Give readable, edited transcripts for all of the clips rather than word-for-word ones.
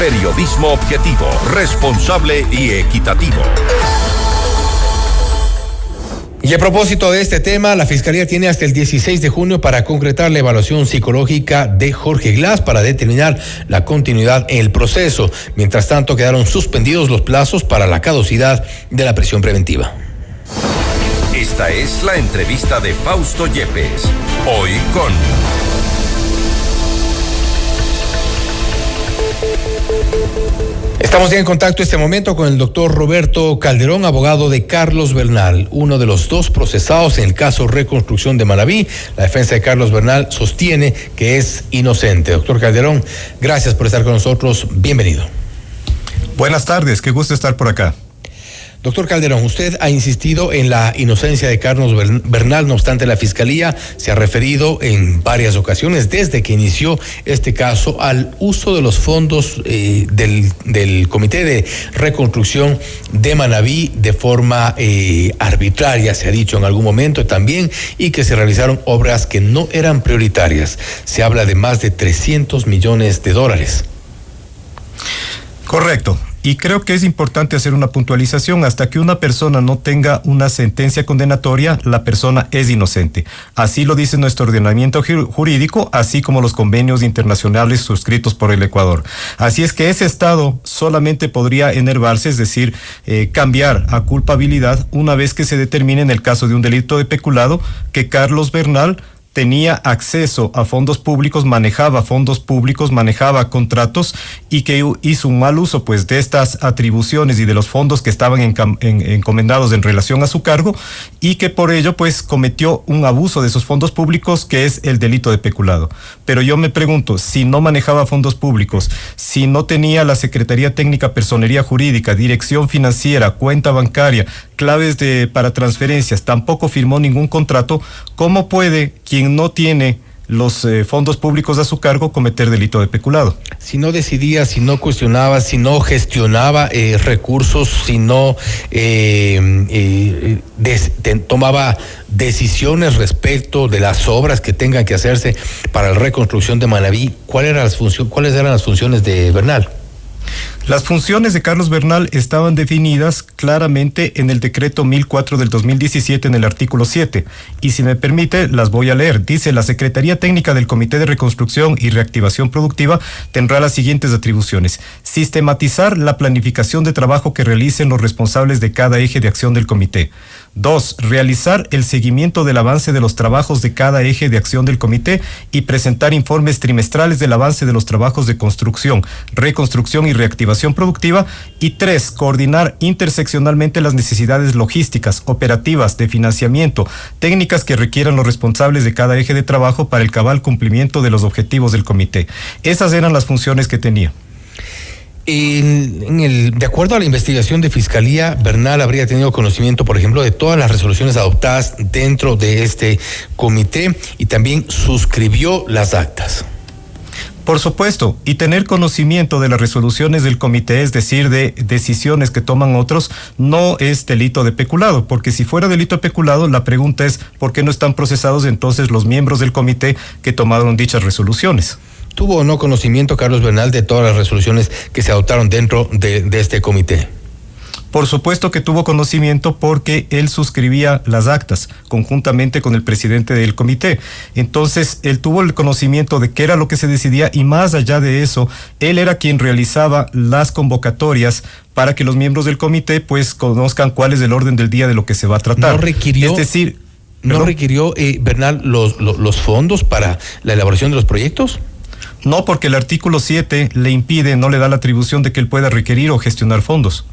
Periodismo objetivo, responsable y equitativo. Y a propósito de este tema, la Fiscalía tiene hasta el 16 de junio para concretar la evaluación psicológica de Jorge Glass para determinar la continuidad en el proceso. Mientras tanto, quedaron suspendidos los plazos para la caducidad de la prisión preventiva. Esta es la entrevista de Fausto Yepes. Hoy con... Estamos ya en contacto este momento con el doctor Roberto Calderón, abogado de Carlos Bernal, uno de los dos procesados en el caso Reconstrucción de Manabí. La defensa de Carlos Bernal sostiene que es inocente. Doctor Calderón, gracias por estar con nosotros. Bienvenido. Buenas tardes, qué gusto estar por acá. Doctor Calderón, usted ha insistido en la inocencia de Carlos Bernal, no obstante la Fiscalía se ha referido en varias ocasiones desde que inició este caso al uso de los fondos del Comité de Reconstrucción de Manabí de forma arbitraria, se ha dicho en algún momento también, y que se realizaron obras que no eran prioritarias. Se habla de más de $300 millones. Correcto. Y creo que es importante hacer una puntualización. Hasta que una persona no tenga una sentencia condenatoria, la persona es inocente. Así lo dice nuestro ordenamiento jurídico, así como los convenios internacionales suscritos por el Ecuador. Así es que ese estado solamente podría enervarse, es decir, cambiar a culpabilidad una vez que se determine en el caso de un delito de peculado que Carlos Bernal tenía acceso a fondos públicos, manejaba fondos públicos, manejaba contratos y que hizo un mal uso pues de estas atribuciones y de los fondos que estaban encomendados en relación a su cargo, y que por ello pues cometió un abuso de esos fondos públicos, que es el delito de peculado. Pero yo me pregunto, si no manejaba fondos públicos, si no tenía la Secretaría Técnica, Personería Jurídica, Dirección Financiera, cuenta bancaria, claves para transferencias, tampoco firmó ningún contrato, ¿cómo puede quien no tiene los fondos públicos a su cargo cometer delito de peculado? Si no decidía, si no cuestionaba, si no gestionaba recursos, si no tomaba decisiones respecto de las obras que tengan que hacerse para la reconstrucción de Manabí, ¿cuáles eran las funciones de Bernal? Las funciones de Carlos Bernal estaban definidas claramente en el decreto 1004 del 2017 en el artículo 7. Y si me permite, las voy a leer. Dice: la Secretaría Técnica del Comité de Reconstrucción y Reactivación Productiva tendrá las siguientes atribuciones: sistematizar la planificación de trabajo que realicen los responsables de cada eje de acción del comité. 2. Realizar el seguimiento del avance de los trabajos de cada eje de acción del comité y presentar informes trimestrales del avance de los trabajos de construcción, reconstrucción y reactivación productiva. Y 3. Coordinar interseccionalmente las necesidades logísticas, operativas, de financiamiento, técnicas que requieran los responsables de cada eje de trabajo para el cabal cumplimiento de los objetivos del comité. Esas eran las funciones que tenía. De acuerdo a la investigación de Fiscalía, Bernal habría tenido conocimiento, por ejemplo, de todas las resoluciones adoptadas dentro de este comité y también suscribió las actas. Por supuesto, y tener conocimiento de las resoluciones del comité, es decir, de decisiones que toman otros, no es delito de peculado, porque si fuera delito de peculado, la pregunta es ¿por qué no están procesados entonces los miembros del comité que tomaron dichas resoluciones? ¿Tuvo o no conocimiento Carlos Bernal de todas las resoluciones que se adoptaron dentro de este comité? Por supuesto que tuvo conocimiento, porque él suscribía las actas conjuntamente con el presidente del comité. Entonces, él tuvo el conocimiento de qué era lo que se decidía, y más allá de eso, él era quien realizaba las convocatorias para que los miembros del comité pues conozcan cuál es el orden del día de lo que se va a tratar. No requirió, es decir, ¿no requirió Bernal los fondos para la elaboración de los proyectos? No, porque el artículo 7 le impide, no le da la atribución de que él pueda requerir o gestionar fondos.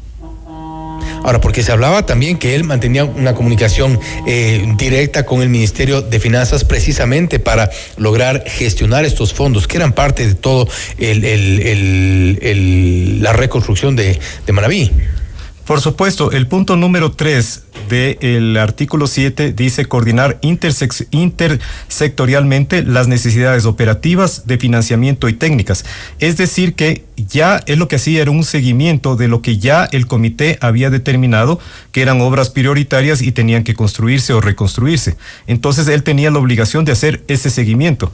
Ahora, porque se hablaba también que él mantenía una comunicación directa con el Ministerio de Finanzas precisamente para lograr gestionar estos fondos, que eran parte de todo la reconstrucción de Manabí. Por supuesto, el punto número 3 del artículo 7 dice coordinar intersectorialmente las necesidades operativas, de financiamiento y técnicas. Es decir, que ya es lo que hacía, era un seguimiento de lo que ya el comité había determinado que eran obras prioritarias y tenían que construirse o reconstruirse. Entonces él tenía la obligación de hacer ese seguimiento.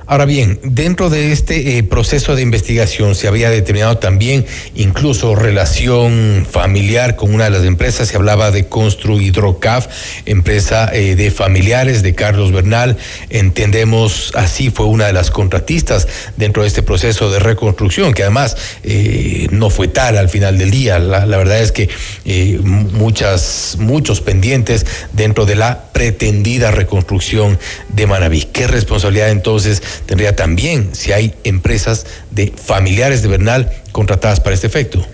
Ahora bien, dentro de este proceso de investigación se había determinado también incluso relación familiar con una de las empresas. Se hablaba de Construhidrocaf, empresa de familiares de Carlos Bernal. Entendemos así, fue una de las contratistas dentro de este proceso de reconstrucción, que además no fue tal al final del día. La verdad es que muchos pendientes dentro de la pretendida reconstrucción de Manabí. ¿Qué responsabilidad entonces tendría también si hay empresas de familiares de Bernal contratadas para este efecto?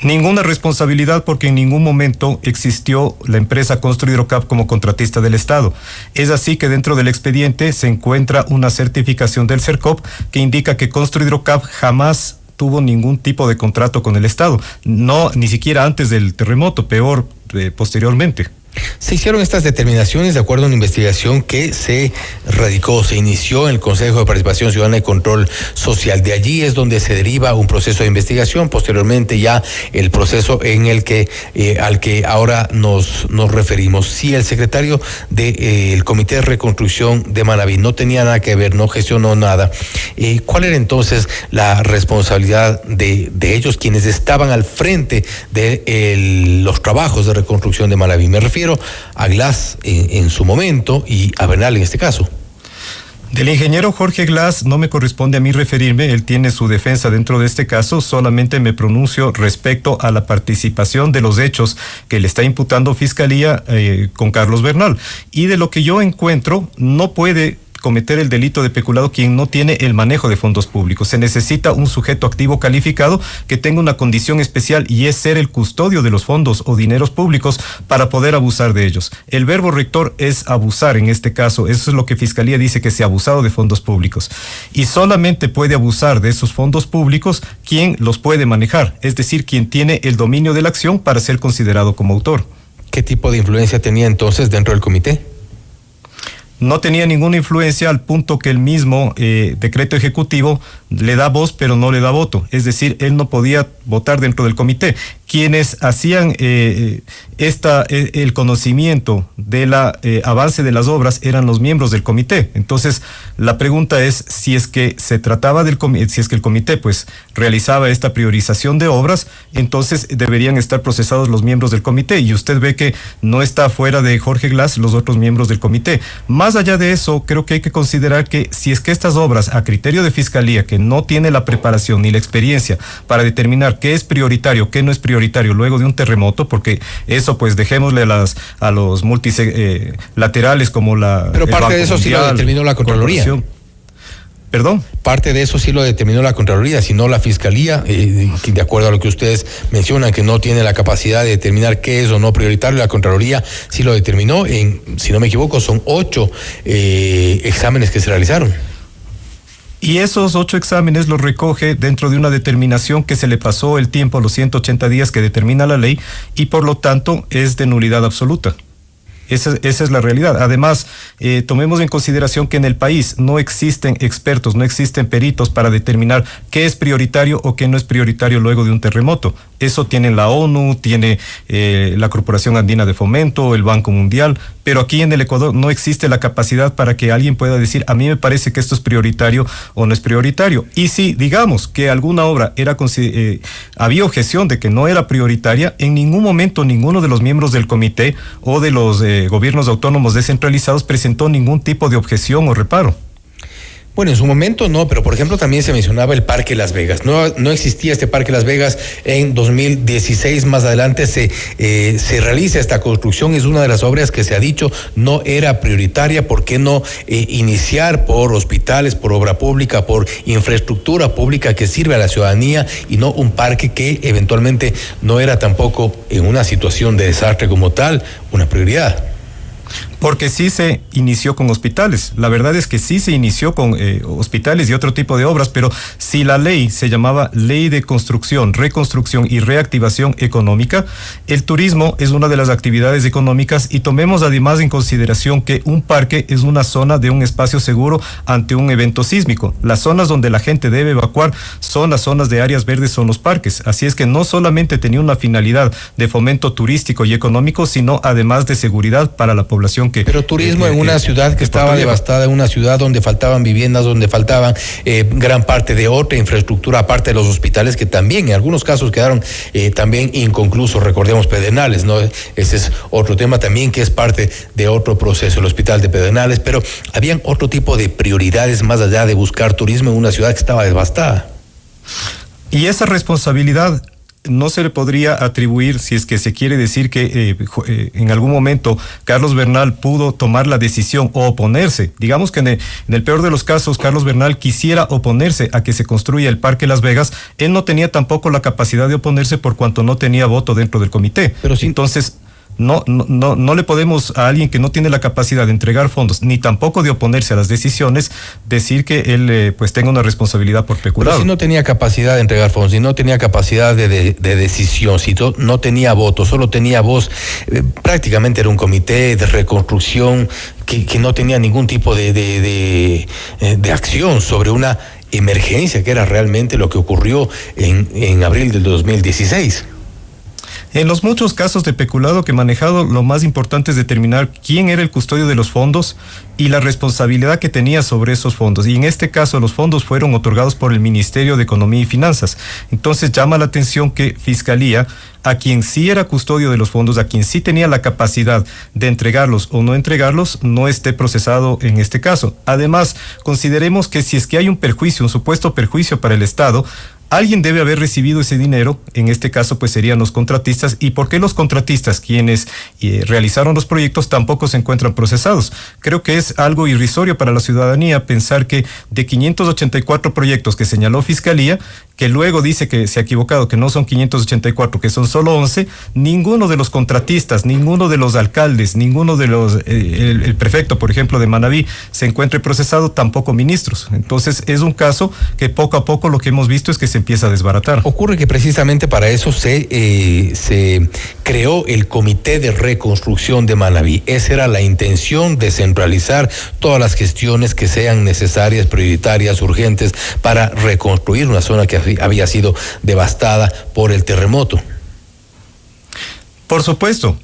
Ninguna responsabilidad, porque en ningún momento existió la empresa Construhidrocaf como contratista del Estado. Es así que dentro del expediente se encuentra una certificación del CERCOP que indica que Construhidrocaf jamás tuvo ningún tipo de contrato con el Estado, no, ni siquiera antes del terremoto, peor posteriormente. Se hicieron estas determinaciones de acuerdo a una investigación que se inició en el Consejo de Participación Ciudadana y Control Social. De allí es donde se deriva un proceso de investigación, posteriormente ya el proceso en el que al que ahora nos referimos. Si el secretario del Comité de Reconstrucción de Manabí no tenía nada que ver, no gestionó nada, ¿cuál era entonces la responsabilidad de ellos, quienes estaban al frente de los trabajos de reconstrucción de Manabí? Me refiero a Glass en su momento y a Bernal en este caso. Del ingeniero Jorge Glass no me corresponde a mí referirme, él tiene su defensa dentro de este caso, solamente me pronuncio respecto a la participación de los hechos que le está imputando Fiscalía con Carlos Bernal. Y de lo que yo encuentro, no puede cometer el delito de peculado quien no tiene el manejo de fondos públicos. Se necesita un sujeto activo calificado que tenga una condición especial, y es ser el custodio de los fondos o dineros públicos para poder abusar de ellos. El verbo rector es abusar en este caso. Eso es lo que Fiscalía dice, que se ha abusado de fondos públicos. Y solamente puede abusar de esos fondos públicos quien los puede manejar, es decir, quien tiene el dominio de la acción para ser considerado como autor. ¿Qué tipo de influencia tenía entonces dentro del comité? No tenía ninguna influencia, al punto que el mismo decreto ejecutivo le da voz pero no le da voto. Es decir, él no podía votar dentro del comité. Quienes hacían el conocimiento del avance de las obras eran los miembros del comité. Entonces, la pregunta es si es que se trataba si es que el comité pues realizaba esta priorización de obras, entonces deberían estar procesados los miembros del comité, y usted ve que no está fuera de Jorge Glass los otros miembros del comité. Más allá de eso, creo que hay que considerar que si es que estas obras, a criterio de Fiscalía, que no tiene la preparación ni la experiencia para determinar qué es prioritario, qué no es prioritario luego de un terremoto, porque eso pues dejémosle a los multilaterales como la... Pero parte de eso sí lo determinó la Contraloría. ¿Perdón? Parte de eso sí lo determinó la Contraloría, si no la Fiscalía, de acuerdo a lo que ustedes mencionan, que no tiene la capacidad de determinar qué es o no prioritario. La Contraloría sí lo determinó si no me equivoco, son 8 exámenes que se realizaron. Y esos 8 exámenes los recoge dentro de una determinación que se le pasó el tiempo, los 180 días que determina la ley, y por lo tanto es de nulidad absoluta. Esa es la realidad. Además, tomemos en consideración que en el país no existen expertos, no existen peritos para determinar qué es prioritario o qué no es prioritario luego de un terremoto. Eso tiene la ONU, tiene la Corporación Andina de Fomento, el Banco Mundial, pero aquí en el Ecuador no existe la capacidad para que alguien pueda decir, a mí me parece que esto es prioritario o no es prioritario. Y si digamos que alguna obra había objeción de que no era prioritaria, en ningún momento ninguno de los miembros del comité o de los gobiernos autónomos descentralizados presentó ningún tipo de objeción o reparo. Bueno, en su momento no, pero por ejemplo también se mencionaba el Parque Las Vegas. No existía este Parque Las Vegas en 2016. Más adelante se realiza esta construcción. Es una de las obras que se ha dicho no era prioritaria. ¿Por qué no iniciar por hospitales, por obra pública, por infraestructura pública que sirve a la ciudadanía, y no un parque que eventualmente no era tampoco, en una situación de desastre como tal, una prioridad? Porque sí se inició con hospitales. La verdad es que sí se inició con hospitales y otro tipo de obras, pero si la ley se llamaba Ley de Construcción, Reconstrucción y Reactivación Económica, el turismo es una de las actividades económicas, y tomemos además en consideración que un parque es una zona de un espacio seguro ante un evento sísmico. Las zonas donde la gente debe evacuar son las zonas de áreas verdes, son los parques. Así es que no solamente tenía una finalidad de fomento turístico y económico, sino además de seguridad para la población situación que... Pero turismo en una ciudad que estaba devastada, en una ciudad donde faltaban viviendas, donde faltaban gran parte de otra infraestructura, aparte de los hospitales que también en algunos casos quedaron también inconclusos, recordemos Pedernales, ¿no? Ese es otro tema también que es parte de otro proceso, el hospital de Pedernales, pero habían otro tipo de prioridades más allá de buscar turismo en una ciudad que estaba devastada. Y esa responsabilidad no se le podría atribuir, si es que se quiere decir que en algún momento Carlos Bernal pudo tomar la decisión o oponerse. Digamos que en el peor de los casos, Carlos Bernal quisiera oponerse a que se construya el Parque Las Vegas. Él no tenía tampoco la capacidad de oponerse por cuanto no tenía voto dentro del comité. Pero sí. Entonces, no le podemos a alguien que no tiene la capacidad de entregar fondos ni tampoco de oponerse a las decisiones decir que él pues tenga una responsabilidad por peculado. Pero si no tenía capacidad de entregar fondos, si no tenía capacidad de decisión, si no tenía voto, solo tenía voz, prácticamente era un comité de reconstrucción que no tenía ningún tipo de acción sobre una emergencia que era realmente lo que ocurrió en abril del 2016. En los muchos casos de peculado que he manejado, lo más importante es determinar quién era el custodio de los fondos y la responsabilidad que tenía sobre esos fondos. Y en este caso, los fondos fueron otorgados por el Ministerio de Economía y Finanzas. Entonces, llama la atención que Fiscalía, a quien sí era custodio de los fondos, a quien sí tenía la capacidad de entregarlos o no entregarlos, no esté procesado en este caso. Además, consideremos que si es que hay un perjuicio, un supuesto perjuicio para el Estado, alguien debe haber recibido ese dinero, en este caso pues serían los contratistas. ¿Y por qué los contratistas, quienes realizaron los proyectos, tampoco se encuentran procesados? Creo que es algo irrisorio para la ciudadanía pensar que de 584 proyectos que señaló Fiscalía, que luego dice que se ha equivocado, que no son 584, que son solo 11, ninguno de los contratistas, ninguno de los alcaldes, ninguno de los, el prefecto, por ejemplo, de Manabí, se encuentre procesado, tampoco ministros. Entonces es un caso que poco a poco lo que hemos visto es que se empieza a desbaratar. Ocurre que precisamente para eso se creó el Comité de Reconstrucción de Manabí. Esa era la intención, de centralizar todas las gestiones que sean necesarias, prioritarias, urgentes, para reconstruir una zona que había sido devastada por el terremoto. Por supuesto,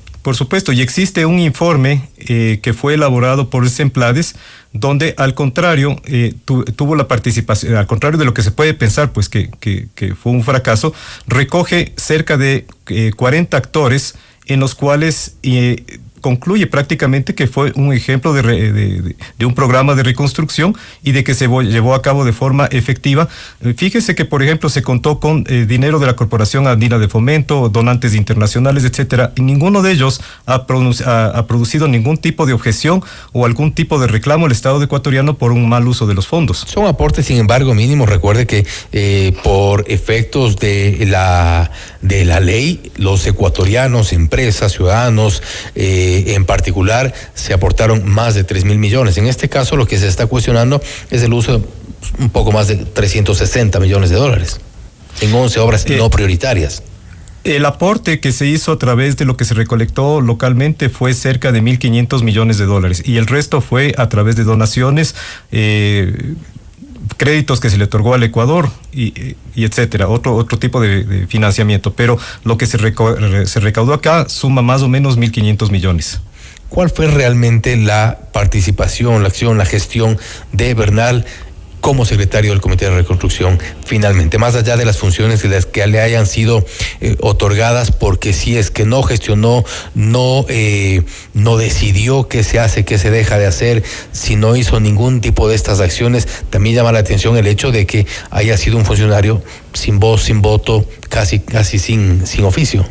y existe un informe que fue elaborado por Semplades, donde al contrario tuvo la participación, al contrario de lo que se puede pensar, pues que fue un fracaso, recoge cerca de 40 actores en los cuales concluye prácticamente que fue un ejemplo de un programa de reconstrucción y de que se llevó a cabo de forma efectiva. Fíjese que, por ejemplo, se contó con dinero de la Corporación Andina de Fomento, donantes internacionales, etcétera, y ninguno de ellos ha producido ningún tipo de objeción o algún tipo de reclamo al Estado ecuatoriano por un mal uso de los fondos. Son aportes, sin embargo, mínimos. Recuerde que por efectos de la ley, los ecuatorianos, empresas, ciudadanos, en particular, se aportaron más de 3.000 millones. En este caso, lo que se está cuestionando es el uso de un poco más de 360 millones de dólares en 11 obras no prioritarias. El aporte que se hizo a través de lo que se recolectó localmente fue cerca de 1.500 millones de dólares y el resto fue a través de donaciones, créditos que se le otorgó al Ecuador y etcétera, otro tipo de financiamiento, pero lo que se recaudó acá suma más o menos 1.500 millones. ¿Cuál fue realmente la participación, la acción, la gestión de Bernal como secretario del Comité de Reconstrucción finalmente, más allá de las funciones de las que le hayan sido otorgadas, porque si es que no gestionó, no decidió qué se hace, qué se deja de hacer, si no hizo ningún tipo de estas acciones? También llama la atención el hecho de que haya sido un funcionario sin voz, sin voto, casi sin oficio.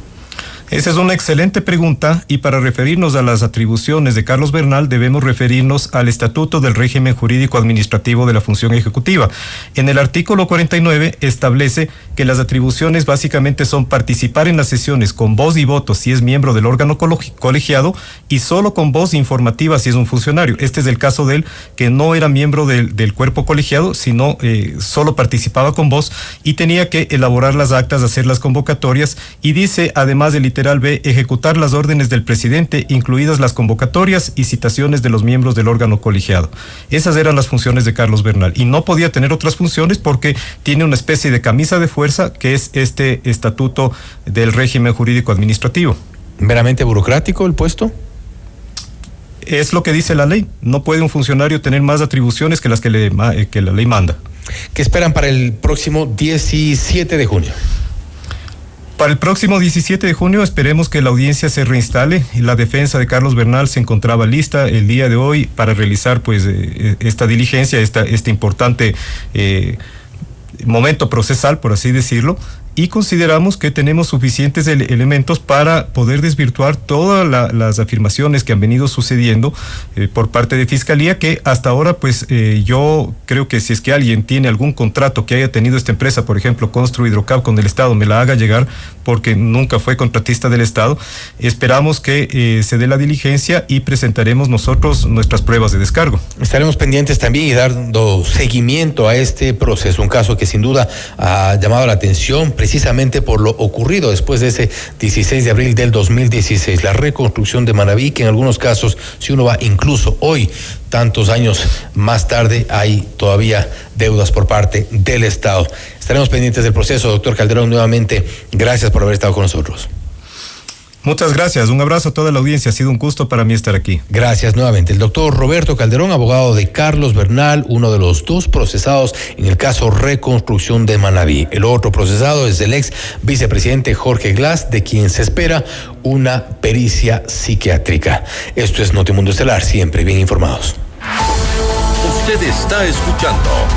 Esa es una excelente pregunta, y para referirnos a las atribuciones de Carlos Bernal debemos referirnos al Estatuto del Régimen Jurídico Administrativo de la Función Ejecutiva. En el artículo 49 establece que las atribuciones básicamente son participar en las sesiones con voz y voto si es miembro del órgano colegiado y solo con voz informativa si es un funcionario. Este es el caso de él, que no era miembro del cuerpo colegiado, sino solo participaba con voz y tenía que elaborar las actas, hacer las convocatorias, y dice, además del literal B, ejecutar las órdenes del presidente, incluidas las convocatorias y citaciones de los miembros del órgano colegiado. Esas eran las funciones de Carlos Bernal y no podía tener otras funciones porque tiene una especie de camisa de fuerza que es este Estatuto del Régimen Jurídico Administrativo. ¿Meramente burocrático el puesto? Es lo que dice la ley. No puede un funcionario tener más atribuciones que las que la ley manda. ¿Qué esperan para el próximo 17 de junio? Para el próximo 17 de junio esperemos que la audiencia se reinstale. La defensa de Carlos Bernal se encontraba lista el día de hoy para realizar pues esta diligencia, este importante momento procesal, por así decirlo. Y consideramos que tenemos suficientes elementos para poder desvirtuar todas las afirmaciones que han venido sucediendo por parte de Fiscalía, que hasta ahora pues yo creo que si es que alguien tiene algún contrato que haya tenido esta empresa, por ejemplo Constru Hidrocab con el Estado, me la haga llegar, porque nunca fue contratista del Estado. Esperamos que se dé la diligencia y presentaremos nosotros nuestras pruebas de descargo. Estaremos pendientes también y dando seguimiento a este proceso, un caso que sin duda ha llamado la atención precisamente por lo ocurrido después de ese 16 de abril del 2016, la reconstrucción de Manabí, que en algunos casos, si uno va incluso hoy, tantos años más tarde, hay todavía deudas por parte del Estado. Estaremos pendientes del proceso. Doctor Calderón, nuevamente, gracias por haber estado con nosotros. Muchas gracias, un abrazo a toda la audiencia, ha sido un gusto para mí estar aquí. Gracias nuevamente. El doctor Roberto Calderón, abogado de Carlos Bernal, uno de los dos procesados en el caso Reconstrucción de Manabí. El otro procesado es el ex vicepresidente Jorge Glass, de quien se espera una pericia psiquiátrica. Esto es Notimundo Estelar, siempre bien informados. Usted está escuchando